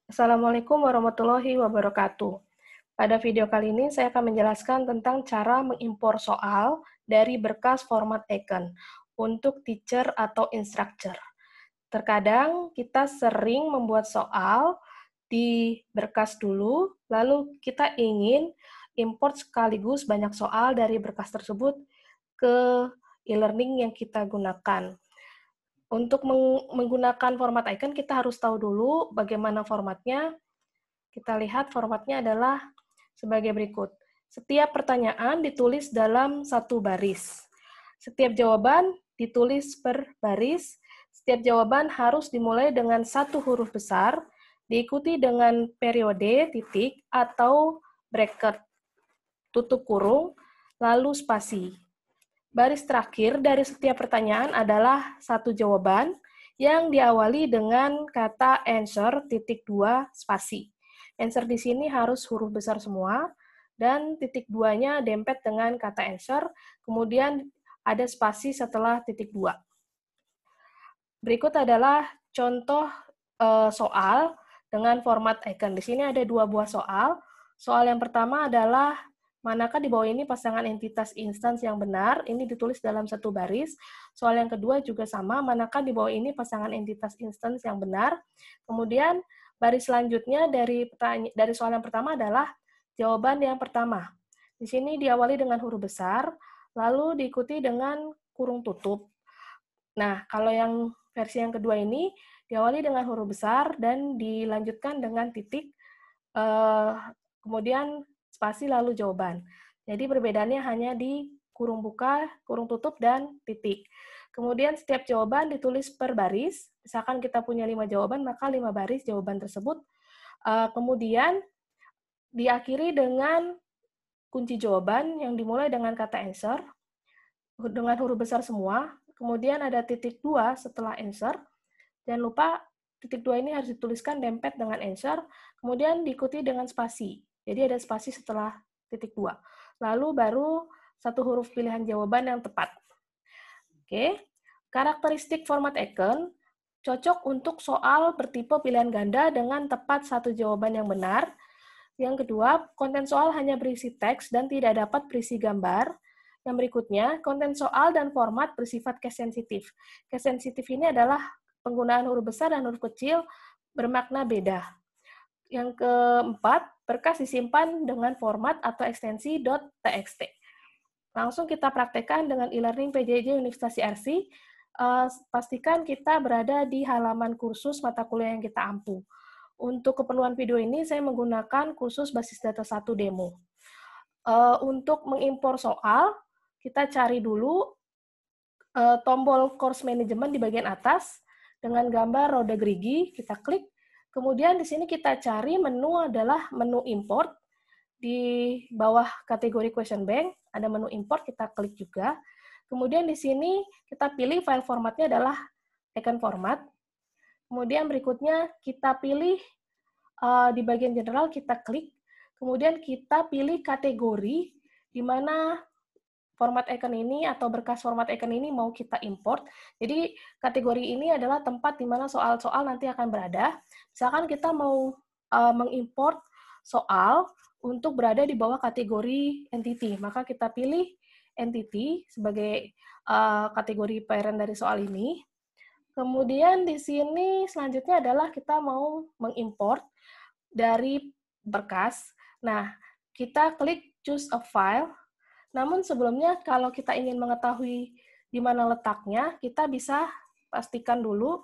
Assalamualaikum warahmatullahi wabarakatuh. Pada video kali ini saya akan menjelaskan tentang cara mengimpor soal dari berkas format icon untuk teacher atau instructor. Terkadang kita sering membuat soal di berkas dulu, lalu kita ingin import sekaligus banyak soal dari berkas tersebut ke e-learning yang kita gunakan. Untuk menggunakan format icon, kita harus tahu dulu bagaimana formatnya. Kita lihat formatnya adalah sebagai berikut. Setiap pertanyaan ditulis dalam satu baris. Setiap jawaban ditulis per baris. Setiap jawaban harus dimulai dengan satu huruf besar, diikuti dengan periode, titik, atau bracket, tutup kurung, lalu spasi. Baris terakhir dari setiap pertanyaan adalah satu jawaban yang diawali dengan kata answer titik 2 spasi. Answer di sini harus huruf besar semua, dan titik 2-nya dempet dengan kata answer, kemudian ada spasi setelah titik 2. Berikut adalah contoh soal dengan format icon. Di sini ada dua buah soal. Soal yang pertama adalah manakah di bawah ini pasangan entitas instance yang benar? Ini ditulis dalam satu baris. Soal yang kedua juga sama, manakah di bawah ini pasangan entitas instance yang benar? Kemudian baris selanjutnya dari soal yang pertama adalah jawaban yang pertama. Di sini diawali dengan huruf besar, lalu diikuti dengan kurung tutup. Nah, kalau yang versi yang kedua ini diawali dengan huruf besar dan dilanjutkan dengan titik, kemudian spasi lalu jawaban. Jadi perbedaannya hanya di kurung buka, kurung tutup, dan titik. Kemudian setiap jawaban ditulis per baris. Misalkan kita punya 5 jawaban, maka 5 baris jawaban tersebut. Kemudian diakhiri dengan kunci jawaban yang dimulai dengan kata answer, dengan huruf besar semua. Kemudian ada titik 2 setelah answer. Jangan lupa titik 2 ini harus dituliskan dempet dengan answer, kemudian diikuti dengan spasi. Jadi ada spasi setelah titik 2. Lalu baru satu huruf pilihan jawaban yang tepat. Oke. Karakteristik format icon cocok untuk soal bertipe pilihan ganda dengan tepat satu jawaban yang benar. Yang kedua, konten soal hanya berisi teks dan tidak dapat berisi gambar. Yang berikutnya, konten soal dan format bersifat case sensitif. Case sensitif ini adalah penggunaan huruf besar dan huruf kecil bermakna beda. Yang keempat, berkas disimpan dengan format atau ekstensi .txt. Langsung kita praktekkan dengan e-learning PJJ Universitas IRC. Pastikan kita berada di halaman kursus mata kuliah yang kita ampu. Untuk keperluan video ini, saya menggunakan kursus basis data 1 demo. Untuk mengimpor soal, kita cari dulu tombol course management di bagian atas dengan gambar roda gerigi, kita klik. Kemudian di sini kita cari menu adalah menu import. Di bawah kategori question bank ada menu import, kita klik juga. Kemudian di sini kita pilih file formatnya adalah icon format. Kemudian berikutnya kita pilih di bagian general, kita klik. Kemudian kita pilih kategori di mana format icon ini atau berkas format icon ini mau kita import. Jadi kategori ini adalah tempat di mana soal-soal nanti akan berada. Misalkan kita mau mengimport soal untuk berada di bawah kategori entity, maka kita pilih entity sebagai kategori parent dari soal ini. Kemudian di sini selanjutnya adalah kita mau mengimport dari berkas. Nah, kita klik choose a file. Namun sebelumnya kalau kita ingin mengetahui di mana letaknya, kita bisa pastikan dulu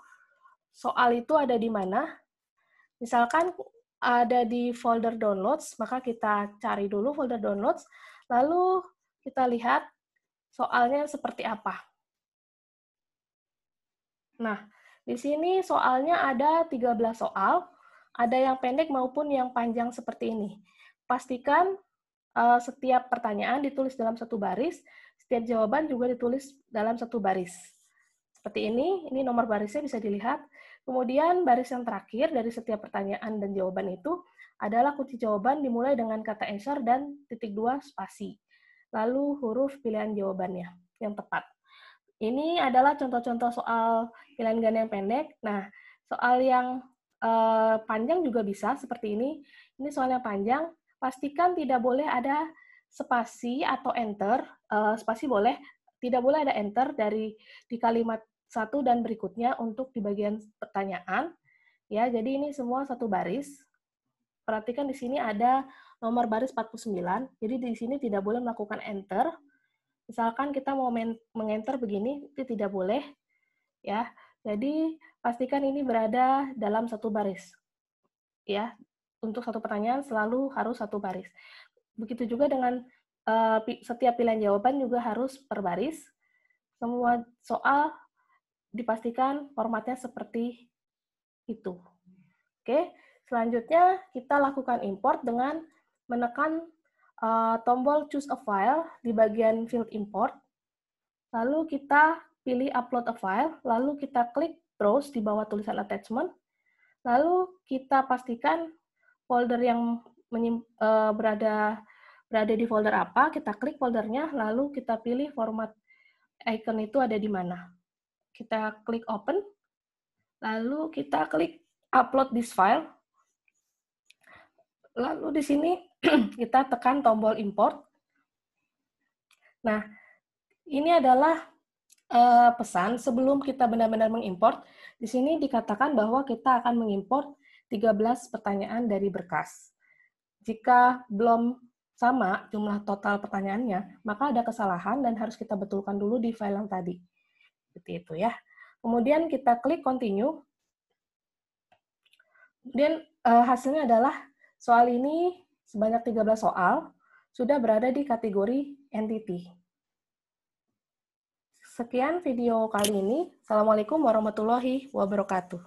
soal itu ada di mana. Misalkan ada di folder downloads, maka kita cari dulu folder downloads, lalu kita lihat soalnya seperti apa. Nah, di sini soalnya ada 13 soal, ada yang pendek maupun yang panjang seperti ini. Pastikan setiap pertanyaan ditulis dalam satu baris, setiap jawaban juga ditulis dalam satu baris. Seperti ini nomor barisnya bisa dilihat. Kemudian baris yang terakhir dari setiap pertanyaan dan jawaban itu adalah kunci jawaban dimulai dengan kata answer dan titik 2 spasi. Lalu huruf pilihan jawabannya yang tepat. Ini adalah contoh-contoh soal pilihan ganda yang pendek. Nah, soal yang panjang juga bisa, seperti ini. Ini soalnya panjang, pastikan tidak boleh ada spasi atau enter. Spasi boleh, tidak boleh ada enter di kalimat satu dan berikutnya untuk di bagian pertanyaan. Ya, jadi ini semua satu baris. Perhatikan di sini ada nomor baris 49, jadi di sini tidak boleh melakukan enter. Misalkan kita mau mengenter begini, itu tidak boleh. Ya, jadi pastikan ini berada dalam satu baris. Ya, untuk satu pertanyaan selalu harus satu baris. Begitu juga dengan setiap pilihan jawaban juga harus per baris. Semua soal dipastikan formatnya seperti itu. Oke, selanjutnya kita lakukan import dengan menekan tombol choose a file di bagian field import. Lalu kita pilih upload a file, lalu kita klik browse di bawah tulisan attachment. Lalu kita pastikan folder yang berada di folder apa, kita klik foldernya, lalu kita pilih format icon itu ada di mana. Kita klik open, lalu kita klik upload this file. Lalu di sini kita tekan tombol import. Nah, ini adalah pesan sebelum kita benar-benar mengimport. Di sini dikatakan bahwa kita akan mengimport 13 pertanyaan dari berkas. Jika belum sama jumlah total pertanyaannya, maka ada kesalahan dan harus kita betulkan dulu di file yang tadi. Seperti itu ya. Kemudian kita klik continue. Kemudian hasilnya adalah soal ini sebanyak 13 soal sudah berada di kategori entity. Sekian video kali ini. Assalamualaikum warahmatullahi wabarakatuh.